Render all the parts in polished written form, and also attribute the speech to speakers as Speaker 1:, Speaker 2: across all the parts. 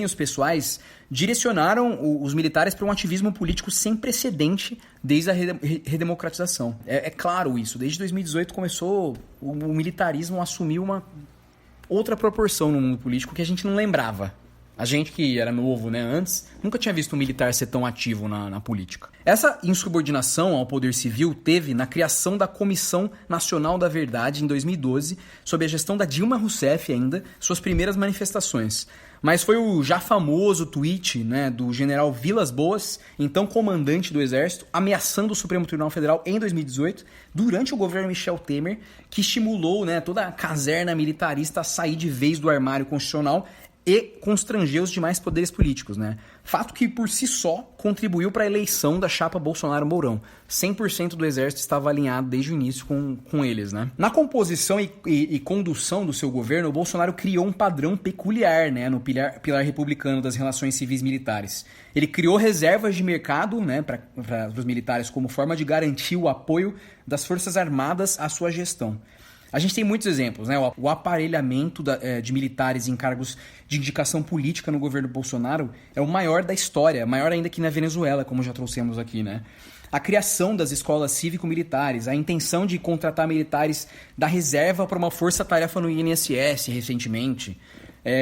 Speaker 1: Os pessoais direcionaram os militares para um ativismo político sem precedente desde a redemocratização. É claro isso. Desde 2018 começou o militarismo a assumir uma outra proporção no mundo político que a gente não lembrava. A gente que era novo, né, antes, nunca tinha visto um militar ser tão ativo na política. Essa insubordinação ao poder civil teve na criação da Comissão Nacional da Verdade em 2012, sob a gestão da Dilma Rousseff ainda, suas primeiras manifestações. Mas foi o já famoso tweet, né, do general Vilas Boas, então comandante do Exército, ameaçando o Supremo Tribunal Federal em 2018, durante o governo Michel Temer, que estimulou, né, toda a caserna militarista a sair de vez do armário constitucional e constranger os demais poderes políticos, né? Fato que, por si só, contribuiu para a eleição da chapa Bolsonaro-Mourão. 100% do exército estava alinhado desde o início com eles, né? Na composição e condução do seu governo, o Bolsonaro criou um padrão peculiar, né, no pilar republicano das relações civis militares. Ele criou reservas de mercado, né, para os militares como forma de garantir o apoio das Forças Armadas à sua gestão. A gente tem muitos exemplos, né? O aparelhamento de militares em cargos de indicação política no governo Bolsonaro é o maior da história, maior ainda que na Venezuela, como já trouxemos aqui, né? A criação das escolas cívico-militares, a intenção de contratar militares da reserva para uma força-tarefa no INSS recentemente,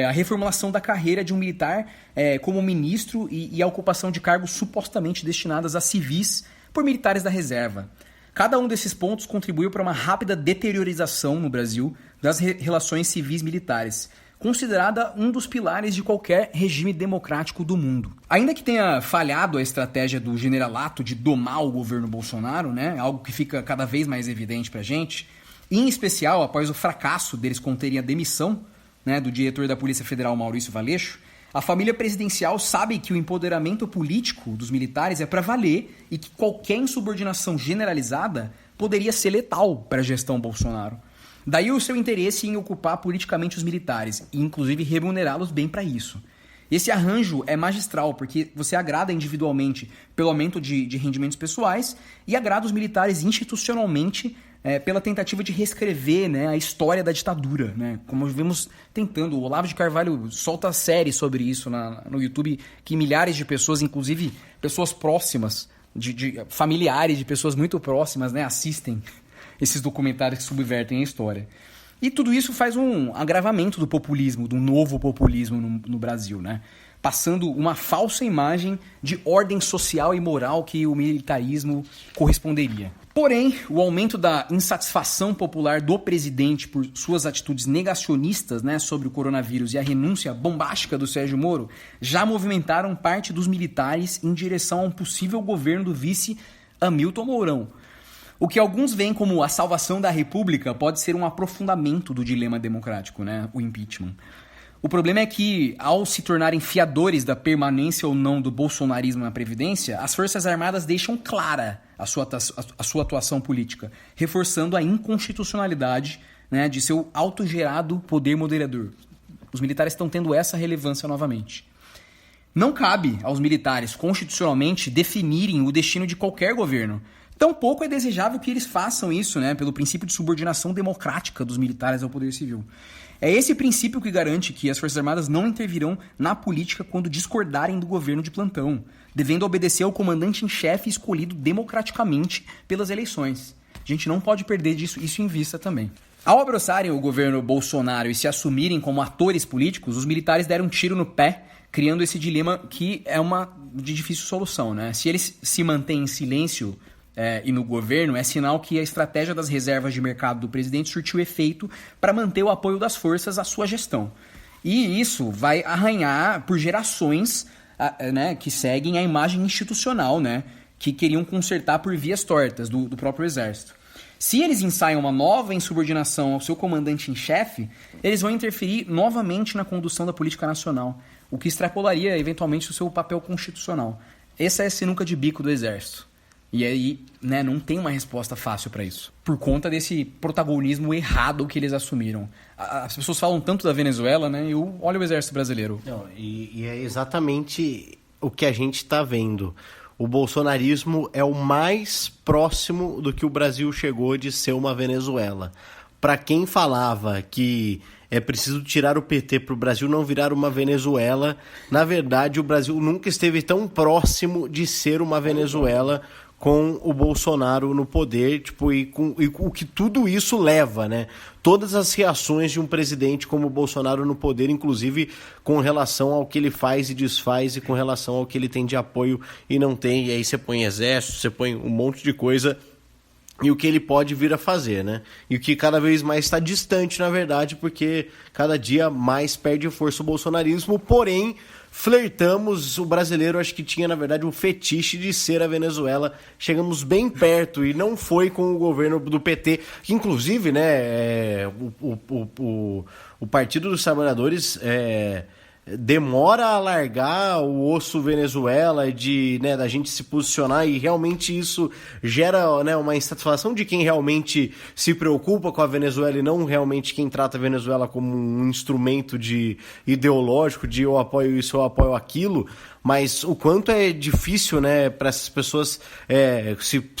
Speaker 1: a reformulação da carreira de um militar como ministro e a ocupação de cargos supostamente destinados a civis por militares da reserva. Cada um desses pontos contribuiu para uma rápida deteriorização no Brasil das relações civis militares, considerada um dos pilares de qualquer regime democrático do mundo. Ainda que tenha falhado a estratégia do generalato de domar o governo Bolsonaro, né, algo que fica cada vez mais evidente para a gente, em especial após o fracasso deles conterem a demissão, né, do diretor da Polícia Federal, Maurício Valeixo, a família presidencial sabe que o empoderamento político dos militares é para valer e que qualquer insubordinação generalizada poderia ser letal para a gestão Bolsonaro. Daí o seu interesse em ocupar politicamente os militares e inclusive remunerá-los bem para isso. Esse arranjo é magistral porque você agrada individualmente pelo aumento de rendimentos pessoais e agrada os militares institucionalmente pela tentativa de reescrever, né, a história da ditadura, né? Como vimos tentando. O Olavo de Carvalho solta séries sobre isso no YouTube, que milhares de pessoas, inclusive pessoas próximas, de familiares de pessoas muito próximas, né, assistem esses documentários que subvertem a história. E tudo isso faz um agravamento do populismo, do novo populismo no Brasil, né? Passando uma falsa imagem de ordem social e moral que o militarismo corresponderia. Porém, o aumento da insatisfação popular do presidente por suas atitudes negacionistas, né, sobre o coronavírus e a renúncia bombástica do Sérgio Moro já movimentaram parte dos militares em direção a um possível governo do vice Hamilton Mourão. O que alguns veem como a salvação da República pode ser um aprofundamento do dilema democrático, né, o impeachment. O problema é que, ao se tornarem fiadores da permanência ou não do bolsonarismo na Previdência, as Forças Armadas deixam clara a sua atuação política, reforçando a inconstitucionalidade, né, de seu autogerado poder moderador. Os militares estão tendo essa relevância novamente. Não cabe aos militares, constitucionalmente, definirem o destino de qualquer governo. Tampouco é desejável que eles façam isso, né, pelo princípio de subordinação democrática dos militares ao poder civil. É esse princípio que garante que as Forças Armadas não intervirão na política quando discordarem do governo de plantão, devendo obedecer ao comandante em chefe escolhido democraticamente pelas eleições. A gente não pode perder isso em vista também. Ao abraçarem o governo Bolsonaro e se assumirem como atores políticos, os militares deram um tiro no pé, criando esse dilema que é uma de difícil solução, né? Se eles se mantêm em silêncio e no governo, é sinal que a estratégia das reservas de mercado do presidente surtiu efeito para manter o apoio das forças à sua gestão. E isso vai arranhar por gerações, né, que seguem a imagem institucional, né, que queriam consertar por vias tortas do próprio exército. Se eles ensaiam uma nova insubordinação ao seu comandante em chefe, eles vão interferir novamente na condução da política nacional, o que extrapolaria eventualmente o seu papel constitucional. Essa é a sinuca de bico do exército. E aí, né, não tem uma resposta fácil para isso, por conta desse protagonismo errado que eles assumiram. As pessoas falam tanto da Venezuela, né, e olha o exército brasileiro.
Speaker 2: Não, e é exatamente o que a gente está vendo. O bolsonarismo é o mais próximo do que o Brasil chegou de ser uma Venezuela. para quem falava que é preciso tirar o PT para o Brasil não virar uma Venezuela, na verdade o Brasil nunca esteve tão próximo de ser uma Venezuela com o Bolsonaro no poder, tipo, e o que tudo isso leva, né? Todas as reações de um presidente como o Bolsonaro no poder, inclusive com relação ao que ele faz e desfaz e com relação ao que ele tem de apoio e não tem, e aí você põe exército, você põe um monte de coisa e o que ele pode vir a fazer, né? E o que cada vez mais está distante, na verdade, porque cada dia mais perde força o bolsonarismo, porém flertamos, o brasileiro acho que tinha, na verdade, um fetiche de ser a Venezuela. Chegamos bem perto e não foi com o governo do PT, que inclusive, né, o Partido dos Trabalhadores demora a largar o osso Venezuela da gente se posicionar, e realmente isso gera, né, uma insatisfação de quem realmente se preocupa com a Venezuela e não realmente quem trata a Venezuela como um instrumento ideológico de eu apoio isso, eu apoio aquilo. Mas o quanto é difícil, né, para essas pessoas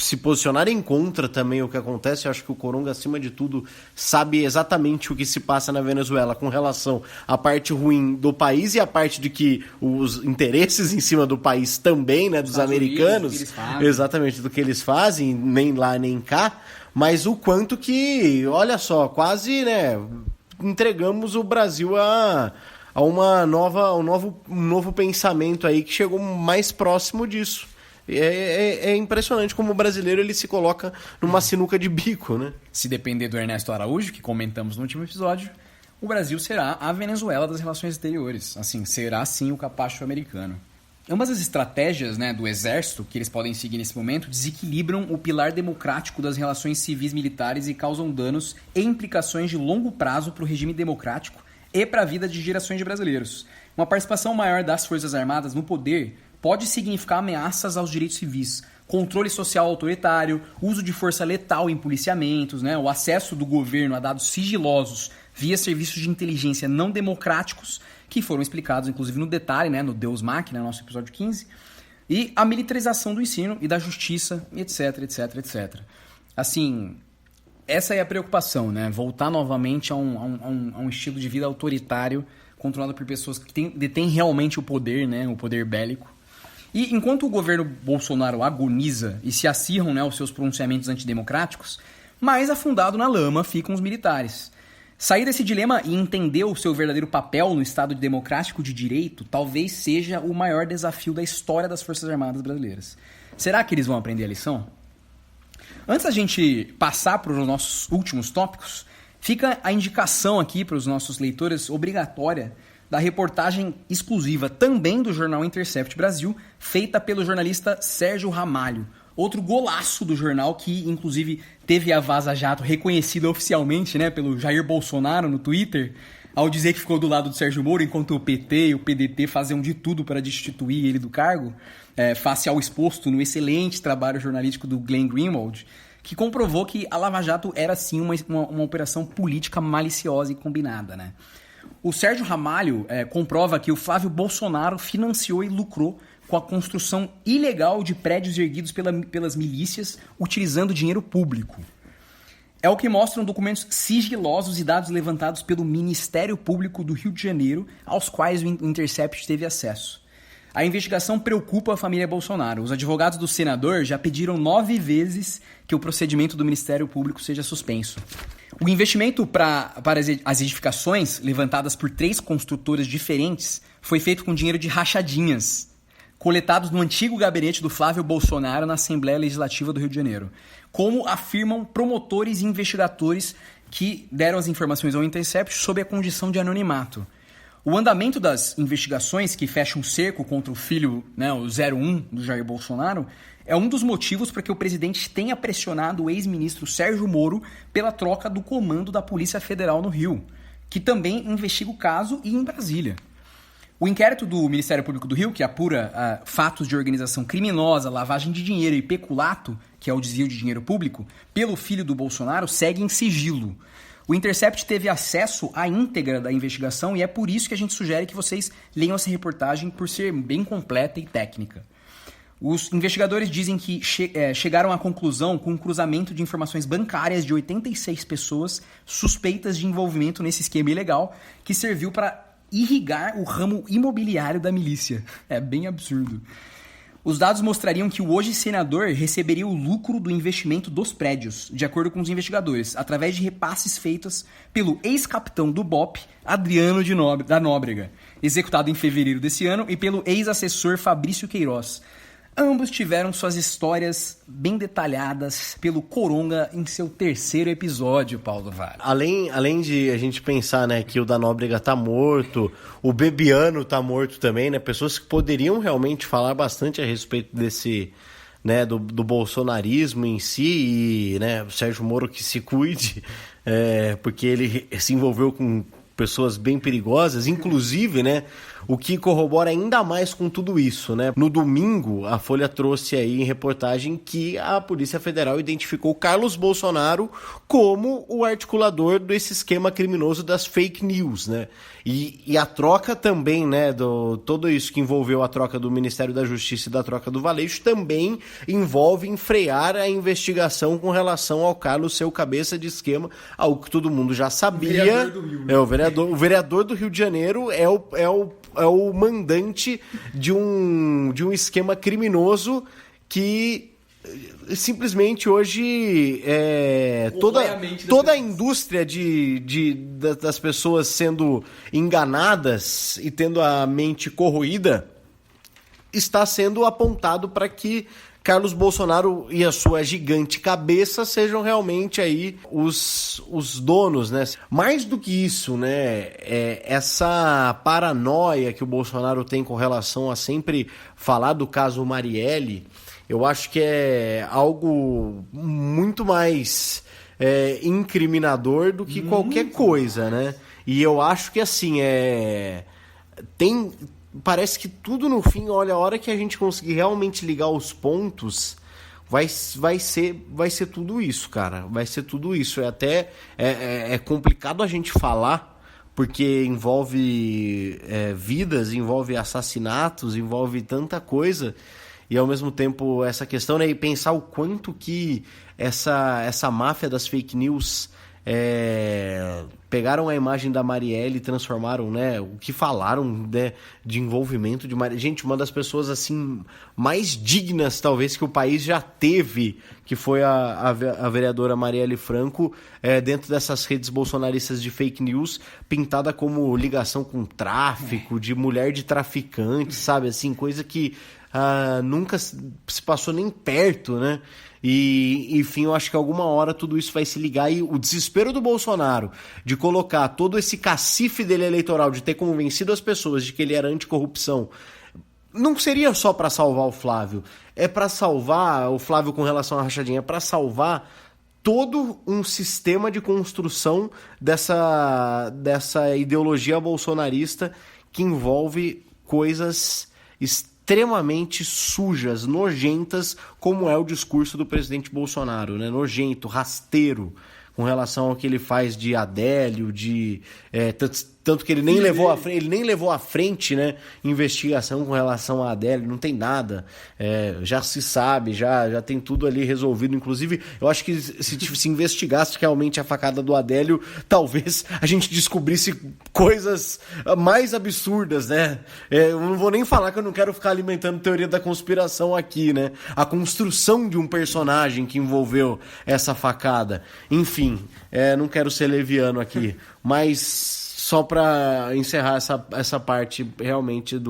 Speaker 2: se posicionarem contra também o que acontece. Eu acho que o Coronga, acima de tudo, sabe exatamente o que se passa na Venezuela com relação à parte ruim do país e a parte de que os interesses em cima do país também, né, dos Estados americanos, Unidos, exatamente, do que eles fazem, nem lá nem cá, mas o quanto que, olha só, quase, né, entregamos o Brasil a um novo pensamento aí que chegou mais próximo disso. É impressionante como o brasileiro ele se coloca numa sinuca de bico, né?
Speaker 1: Se depender do Ernesto Araújo, que comentamos no último episódio, o Brasil será a Venezuela das relações exteriores. Assim, será sim o capacho americano. Ambas as estratégias, né, do exército que eles podem seguir nesse momento desequilibram o pilar democrático das relações civis militares e causam danos e implicações de longo prazo para o regime democrático e para a vida de gerações de brasileiros. Uma participação maior das Forças Armadas no poder pode significar ameaças aos direitos civis, controle social autoritário, uso de força letal em policiamentos, né, o acesso do governo a dados sigilosos via serviços de inteligência não democráticos, que foram explicados, inclusive, no detalhe, né, no Deus Machina, nosso episódio 15, e a militarização do ensino e da justiça, etc, etc, etc. Assim, essa é a preocupação, né? Voltar novamente a um estilo de vida autoritário, controlado por pessoas que detêm realmente o poder, né? O poder bélico. E enquanto o governo Bolsonaro agoniza e se acirram, né, os seus pronunciamentos antidemocráticos, mais afundado na lama ficam os militares. Sair desse dilema e entender o seu verdadeiro papel no Estado democrático de direito talvez seja o maior desafio da história das Forças Armadas brasileiras. Será que eles vão aprender a lição? Antes da gente passar para os nossos últimos tópicos, fica a indicação aqui para os nossos leitores obrigatória da reportagem exclusiva também do jornal Intercept Brasil, feita pelo jornalista Sérgio Ramalho. Outro golaço do jornal que, inclusive, teve a Vaza Jato reconhecida oficialmente, né, pelo Jair Bolsonaro no Twitter, ao dizer que ficou do lado do Sérgio Moro, enquanto o PT e o PDT faziam de tudo para destituir ele do cargo, face ao exposto no excelente trabalho jornalístico do Glenn Greenwald, que comprovou que a Lava Jato era, sim, uma operação política maliciosa e combinada, né? O Sérgio Ramalho comprova que o Flávio Bolsonaro financiou e lucrou com a construção ilegal de prédios erguidos pelas milícias utilizando dinheiro público. É o que mostram documentos sigilosos e dados levantados pelo Ministério Público do Rio de Janeiro, aos quais o Intercept teve acesso. A investigação preocupa a família Bolsonaro. Os advogados do senador já pediram 9 vezes que o procedimento do Ministério Público seja suspenso. O investimento para as edificações, levantadas por 3 construtoras diferentes, foi feito com dinheiro de rachadinhas, coletados no antigo gabinete do Flávio Bolsonaro na Assembleia Legislativa do Rio de Janeiro, como afirmam promotores e investigadores que deram as informações ao Intercept sob a condição de anonimato. O andamento das investigações que fecham um cerco contra o filho, né, o 01 do Jair Bolsonaro, é um dos motivos para que o presidente tenha pressionado o ex-ministro Sérgio Moro pela troca do comando da Polícia Federal no Rio, que também investiga o caso e em Brasília. O inquérito do Ministério Público do Rio, que apura fatos de organização criminosa, lavagem de dinheiro e peculato, que é o desvio de dinheiro público, pelo filho do Bolsonaro, segue em sigilo. O Intercept teve acesso à íntegra da investigação e é por isso que a gente sugere que vocês leiam essa reportagem por ser bem completa e técnica. Os investigadores dizem que chegaram à conclusão com um cruzamento de informações bancárias de 86 pessoas suspeitas de envolvimento nesse esquema ilegal que serviu para irrigar o ramo imobiliário da milícia. É bem absurdo. Os dados mostrariam que o hoje senador receberia o lucro do investimento dos prédios, de acordo com os investigadores, através de repasses feitos pelo ex-capitão do BOP, Adriano da Nóbrega, executado em fevereiro desse ano, e pelo ex-assessor Fabrício Queiroz. Ambos tiveram suas histórias bem detalhadas pelo Coronga em seu terceiro episódio, Paulo Vale.
Speaker 2: Além de a gente pensar, né, que o da Nóbrega tá morto, o Bebiano tá morto também, né? Pessoas que poderiam realmente falar bastante a respeito desse, né, do bolsonarismo em si, e, né, o Sérgio Moro que se cuide, porque ele se envolveu com pessoas bem perigosas, inclusive, né, o que corrobora ainda mais com tudo isso, né? No domingo, a Folha trouxe aí em reportagem que a Polícia Federal identificou Carlos Bolsonaro como o articulador desse esquema criminoso das fake news, né? E a troca também, né, todo isso que envolveu a troca do Ministério da Justiça e da troca do Valeixo também envolve enfrear a investigação com relação ao Carlos ser o cabeça de esquema, algo que todo mundo já sabia. O vereador do Rio de Janeiro é o mandante de um esquema criminoso que simplesmente hoje toda a indústria das pessoas sendo enganadas e tendo a mente corroída está sendo apontado para que Carlos Bolsonaro e a sua gigante cabeça sejam realmente aí os donos, né? Mais do que isso, né? Essa paranoia que o Bolsonaro tem com relação a sempre falar do caso Marielle, eu acho que é algo muito mais incriminador do que qualquer coisa, né? E eu acho que assim, parece que tudo no fim, olha, a hora que a gente conseguir realmente ligar os pontos, vai ser tudo isso, cara. Vai ser tudo isso. É complicado a gente falar, porque envolve vidas, envolve assassinatos, envolve tanta coisa. E ao mesmo tempo essa questão, né, e pensar o quanto que essa máfia das fake news pegaram a imagem da Marielle e transformaram, né, o que falaram, né, de envolvimento de Marielle. Gente, uma das pessoas assim mais dignas talvez que o país já teve, que foi a vereadora Marielle Franco, dentro dessas redes bolsonaristas de fake news, pintada como ligação com tráfico, de mulher de traficante, sabe, assim, coisa que nunca se passou nem perto, né? E, enfim, eu acho que alguma hora tudo isso vai se ligar, e o desespero do Bolsonaro de colocar todo esse cacife dele eleitoral, de ter convencido as pessoas de que ele era anticorrupção, não seria só para salvar o Flávio, é para salvar o Flávio com relação à rachadinha, é para salvar todo um sistema de construção dessa ideologia bolsonarista que envolve coisas extremamente sujas, nojentas, como é o discurso do presidente Bolsonaro, né? Nojento, rasteiro, com relação ao que ele faz de Adélio, tanto que ele nem levou à frente, né, investigação com relação a Adélio, não tem nada, já se sabe, já tem tudo ali resolvido. Inclusive, eu acho que se investigasse realmente a facada do Adélio, talvez a gente descobrisse coisas mais absurdas, né? Eu não vou nem falar, que eu não quero ficar alimentando teoria da conspiração aqui, né? A construção de um personagem que envolveu essa facada. Enfim, não quero ser leviano aqui, mas só para encerrar essa parte realmente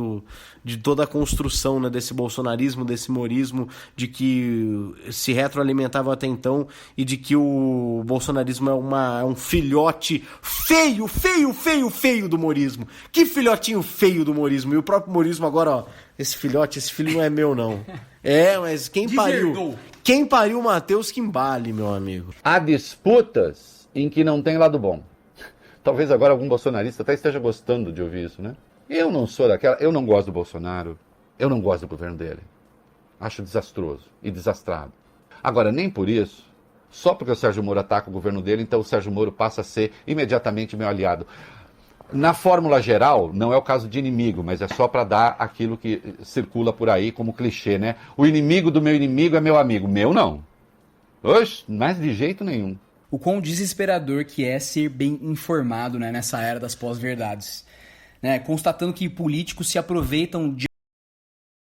Speaker 2: de toda a construção, né, desse bolsonarismo, desse morismo, de que se retroalimentava até então, e de que o bolsonarismo é um filhote feio do morismo. Que filhotinho feio do morismo. E o próprio morismo agora, ó, esse filho não é meu, não. Mas quem pariu o Matheus Quimbali, meu amigo.
Speaker 3: Há disputas em que não tem lado bom. Talvez agora algum bolsonarista até esteja gostando de ouvir isso, né? Eu não sou daquela... Eu não gosto do Bolsonaro. Eu não gosto do governo dele. Acho desastroso e desastrado. Agora, nem por isso, só porque o Sérgio Moro ataca o governo dele, então o Sérgio Moro passa a ser imediatamente meu aliado. Na fórmula geral, não é o caso de inimigo, mas é só para dar aquilo que circula por aí como clichê, né? O inimigo do meu inimigo é meu amigo. Meu não. Oxe, mas de jeito nenhum.
Speaker 1: O quão desesperador que é ser bem informado, né, nessa era das pós-verdades. Né? Constatando que políticos se aproveitam de